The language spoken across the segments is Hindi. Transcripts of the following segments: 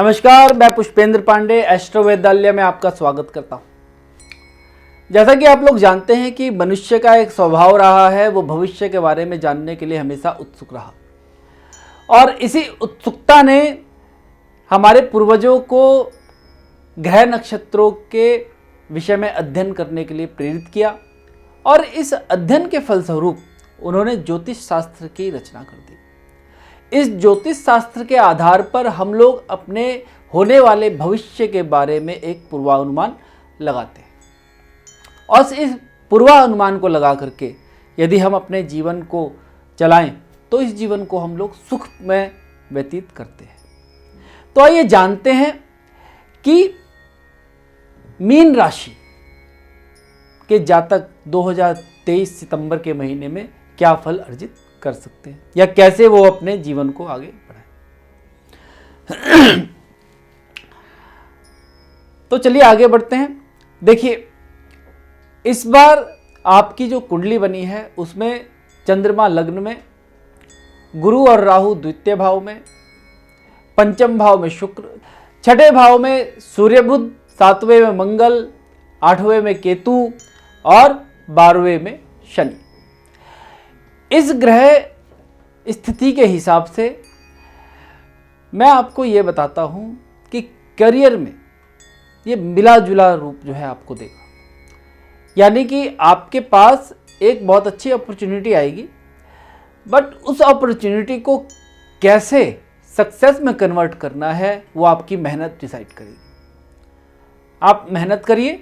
नमस्कार, मैं पुष्पेंद्र पांडे एस्ट्रो वेदालय में आपका स्वागत करता हूं। जैसा कि आप लोग जानते हैं कि मनुष्य का एक स्वभाव रहा है, वो भविष्य के बारे में जानने के लिए हमेशा उत्सुक रहा और इसी उत्सुकता ने हमारे पूर्वजों को ग्रह नक्षत्रों के विषय में अध्ययन करने के लिए प्रेरित किया और इस अध्ययन के फलस्वरूप उन्होंने ज्योतिष शास्त्र की रचना कर दी। इस ज्योतिष शास्त्र के आधार पर हम लोग अपने होने वाले भविष्य के बारे में एक पूर्वानुमान लगाते हैं और इस पूर्वानुमान को लगा करके यदि हम अपने जीवन को चलाएं तो इस जीवन को हम लोग सुख में व्यतीत करते हैं। तो आइए जानते हैं कि मीन राशि के जातक 2023 सितंबर के महीने में क्या फल अर्जित कर सकते हैं या कैसे वो अपने जीवन को आगे बढ़ाएं। तो चलिए आगे बढ़ते हैं। देखिए, इस बार आपकी जो कुंडली बनी है उसमें चंद्रमा लग्न में, गुरु और राहु द्वितीय भाव में, पंचम भाव में शुक्र, छठे भाव में सूर्य बुध, सातवें में मंगल, आठवें में केतु और 12वें में शनि। इस ग्रह स्थिति के हिसाब से मैं आपको ये बताता हूँ कि करियर में ये मिला जुला रूप जो है आपको देगा, यानी कि आपके पास एक बहुत अच्छी अपॉर्चुनिटी आएगी, बट उस अपॉर्चुनिटी को कैसे सक्सेस में कन्वर्ट करना है वो आपकी मेहनत डिसाइड करेगी। आप मेहनत करिए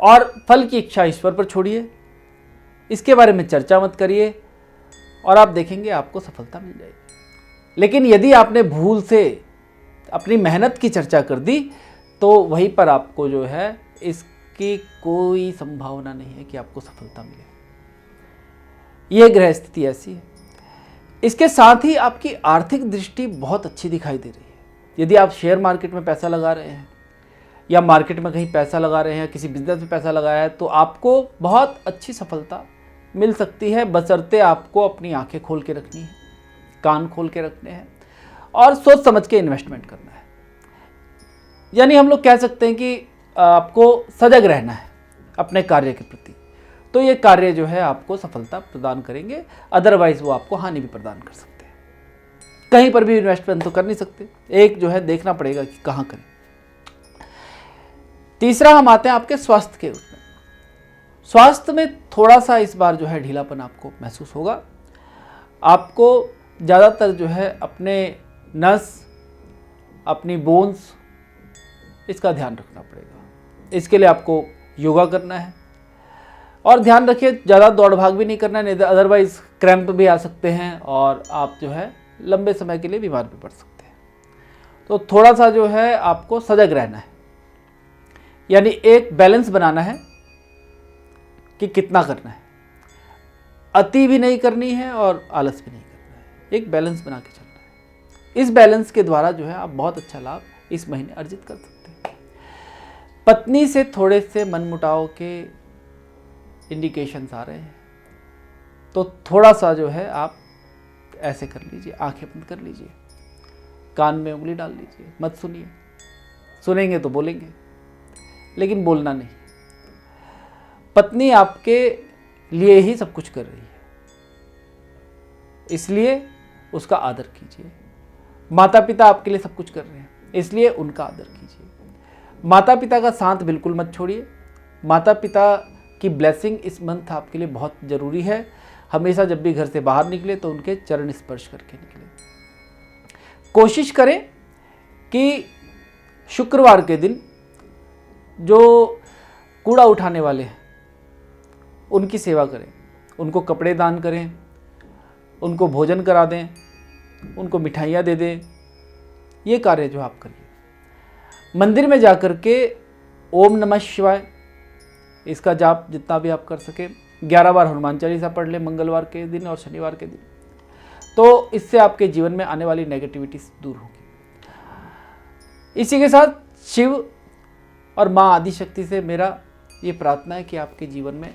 और फल की इच्छा ईश्वर पर छोड़िए, इसके बारे में चर्चा मत करिए और आप देखेंगे आपको सफलता मिल जाएगी। लेकिन यदि आपने भूल से अपनी मेहनत की चर्चा कर दी तो वहीं पर आपको जो है इसकी कोई संभावना नहीं है कि आपको सफलता मिले। यह ग्रह स्थिति ऐसी है। इसके साथ ही आपकी आर्थिक दृष्टि बहुत अच्छी दिखाई दे रही है। यदि आप शेयर मार्केट में पैसा लगा रहे हैं या मार्केट में कहीं पैसा लगा रहे हैं, किसी बिजनेस में पैसा लगाया है, तो आपको बहुत अच्छी सफलता मिल सकती है, बशर्ते आपको अपनी आंखें खोल के रखनी है, कान खोल के रखने हैं और सोच समझ के इन्वेस्टमेंट करना है। यानी हम लोग कह सकते हैं कि आपको सजग रहना है अपने कार्य के प्रति, तो ये कार्य जो है आपको सफलता प्रदान करेंगे, अदरवाइज वो आपको हानि भी प्रदान कर सकते हैं। कहीं पर भी इन्वेस्टमेंट तो कर नहीं सकते, एक जो है देखना पड़ेगा कि कहाँ करें। तीसरा हम आते हैं आपके स्वास्थ्य के उसमें। स्वास्थ्य में थोड़ा सा इस बार जो है ढीलापन आपको महसूस होगा। आपको ज़्यादातर जो है अपने नस, अपनी बोन्स, इसका ध्यान रखना पड़ेगा। इसके लिए आपको योगा करना है और ध्यान रखिए ज़्यादा दौड़ भाग भी नहीं करना है, अदरवाइज क्रैम्प भी आ सकते हैं और आप जो है लंबे समय के लिए बीमार भी पड़ सकते हैं। तो थोड़ा सा जो है आपको सजग रहना है, यानी एक बैलेंस बनाना है कि कितना करना है। अति भी नहीं करनी है और आलस भी नहीं करना है, एक बैलेंस बना के चलना है। इस बैलेंस के द्वारा जो है आप बहुत अच्छा लाभ इस महीने अर्जित कर सकते हैं। पत्नी से थोड़े से मनमुटाव के इंडिकेशंस आ रहे हैं, तो थोड़ा सा जो है आप ऐसे कर लीजिए, आंखें बंद कर लीजिए, कान में उंगली डाल लीजिए, मत सुनिए। सुनेंगे तो बोलेंगे, लेकिन बोलना नहीं। पत्नी आपके लिए ही सब कुछ कर रही है, इसलिए उसका आदर कीजिए। माता पिता आपके लिए सब कुछ कर रहे हैं, इसलिए उनका आदर कीजिए। माता पिता का साथ बिल्कुल मत छोड़िए। माता पिता की ब्लेसिंग इस मंथ आपके लिए बहुत ज़रूरी है। हमेशा जब भी घर से बाहर निकले तो उनके चरण स्पर्श करके निकले। कोशिश करें कि शुक्रवार के दिन जो कूड़ा उठाने वाले हैं उनकी सेवा करें, उनको कपड़े दान करें, उनको भोजन करा दें, उनको मिठाइयाँ दे दें। ये कार्य जो आप करिए। मंदिर में जाकर के ओम नमः शिवाय इसका जाप जितना भी आप कर सके, 11 बार हनुमान चालीसा पढ़ लें मंगलवार के दिन और शनिवार के दिन, तो इससे आपके जीवन में आने वाली नेगेटिविटी दूर होगी। इसी के साथ शिव और माँ आदिशक्ति से मेरा ये प्रार्थना है कि आपके जीवन में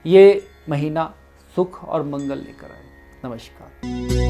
ये महीना सुख और मंगल लेकर आए। नमस्कार।